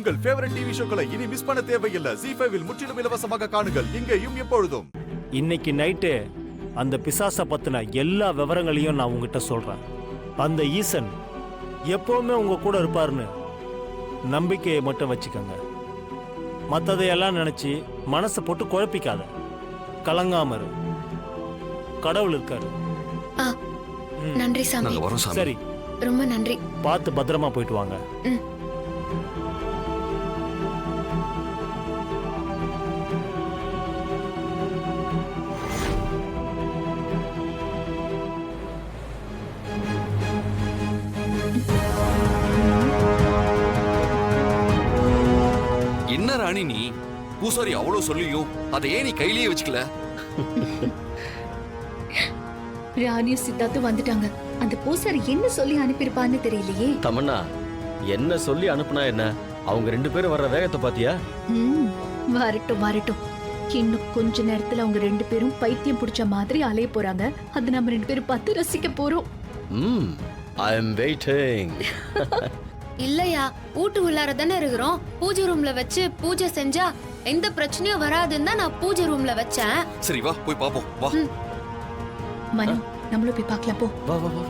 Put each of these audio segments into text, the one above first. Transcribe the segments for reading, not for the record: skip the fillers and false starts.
உங்கள் favourite TV ஷோக்களை இனி miss பண்ண தேவையில்லை. ZEE5 இல் முற்றிலும் இலவசமாக காணுங்கள். இங்கேயும் எப்பொழுதும். இன்னைக்கு நைட்டு அந்த பிசாசை பத்தின எல்லா விவரங்களையும் நான் உங்ககிட்ட சொல்றேன். அந்த ஈசன் எப்பவுமே உங்க கூட இருப்பாருன்னு நம்பிக்கையை மட்டும் வச்சுக்கோங்க. மற்றதையெல்லாம் நினைச்சு மனசை போட்டு குழப்பிக்காத. கலங்காம இரு. கடவுள் இருக்காரு. நன்றி சாமி. நாங்க வரோம் சாமி. சரி, ரொம்ப நன்றி. பார்த்து பத்திரமா போயிட்டு வாங்க. என்ன ராணி நீ பூசாரி அவ்வளவு சொல்லியும் அதை ஏன் நீ கையிலேயே வச்சுக்கல? ராணியும் சித்தார்த்தும் வந்துட்டாங்க. அந்த பூசாரி என்ன சொல்லி அனுப்பியிருப்பான்னு தெரியலையே. தமன்னா, என்ன சொல்லி அனுப்புனா என்ன? அவங்க 2 பேரும் வர்ற வேகத்தை பாத்தியா? வரட்டும் வரட்டும். இன்னும் கொஞ்ச நேரத்துல அவங்க 2 பேரும் பைத்தியம் பிடிச்ச மாதிரி அலைய போறாங்க. அது நம்ம 2 பேரும் பார்த்து ரசிக்க போறோம். ஐ அம் வெயிட்டிங். இல்லையா, வீட்டு உள்ளார தானே இருக்கிறோம். பூஜை ரூம்ல வச்சு பூஜை செஞ்சா எந்த பிரச்சனையும் வராதுன்னு தான் நான் பூஜை ரூம்ல வச்சேன். சரி வா போய் பாப்போம் வா. மனு, நம்மளும் போய் பார்க்கலாம் போ. வா வா வா.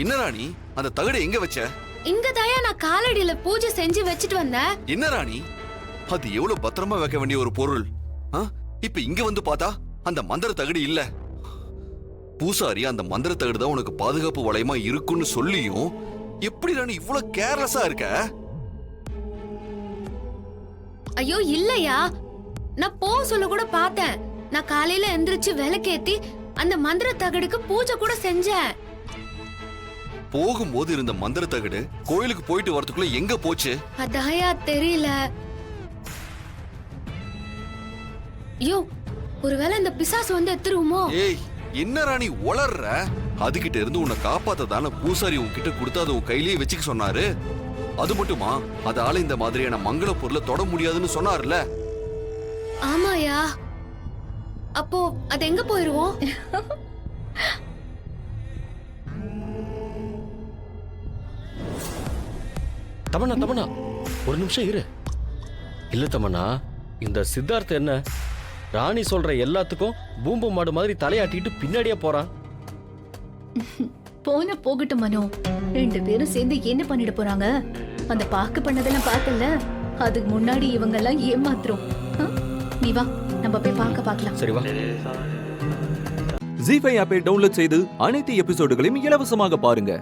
என்ன ராணி அந்த தகடை எங்க வச்ச? இங்க தாயா நான் காலடியில பூஜை செஞ்சு வச்சுட்டு வந்தேன். என்ன ராணி அது எவ்வளவு பத்திரமா வைக்க வேண்டிய ஒரு பொருள். இப்ப இங்க வந்து பார்த்தா அந்த மந்திர தகடு இல்ல. பூசாரி அந்த மந்திர தகடு தான் உனக்கு பாதுகாப்பு வளையமா இருக்குன்னு சொல்லியும் எப்படி ராணி இவ்வளவு கேர்லெஸ்ஸா இருக்க? ஐயோ இல்லையா, நான் போ சொல்ல கூட பார்த்தேன். நான் காலையில எந்திரிச்சு விளக்கேத்தி அந்த மந்திர தகடுக்கு பூஜை கூட செஞ்சேன். போகும்போது இருந்த மந்திர தகடு கோயிலுக்கு போயிட்டு வரதுக்குள்ள எங்க போச்சு? அதாயா தெரியல. ஐயோ, ஒருவேளை இந்த பிசாசு வந்து எத்துருவோமோ? ஏய் என்ன ராணி உளர்ற? அதுகிட்ட இருந்து உன்னை காப்பாத்ததான பூசாரி உன்கிட்ட கொடுத்து அதை உன் கையிலேயே வச்சுக்க சொன்னாரு. அது மட்டுமா, அதால இந்த மாதிரியான மங்கள பொருளை தொட முடியாதுன்னு சொன்னார்ல. ஆமாயா, அப்போ அது எங்க போயிருவோம்? தமன்னா தமன்னா, ஒரு நிமிஷம் இரு. இல்ல தமன்னா, இந்த சித்தார்த்த என்ன ராணி சொல்ற எல்லாத்துக்கும் பூம்பு மாடு மாதிரி தலையாட்டிட்டு பின்னாடியே போறான். போன போகட்டும் மனோ. 2 பேரும் சேர்ந்து என்ன பண்ணிட போறாங்க? அந்த பாக்கு பண்ணதெல்லாம் பார்த்தல, அதுக்கு முன்னாடி இவங்க எல்லாம் ஏமாத்துறோம். நீ வா, நம்ம போய் பார்க்கலாம். சரி வா. ZEE5 ஆப்பை டவுன்லோட் செய்து அனைத்து எபிசோடுகளையும் இலவசமாக பாருங்க.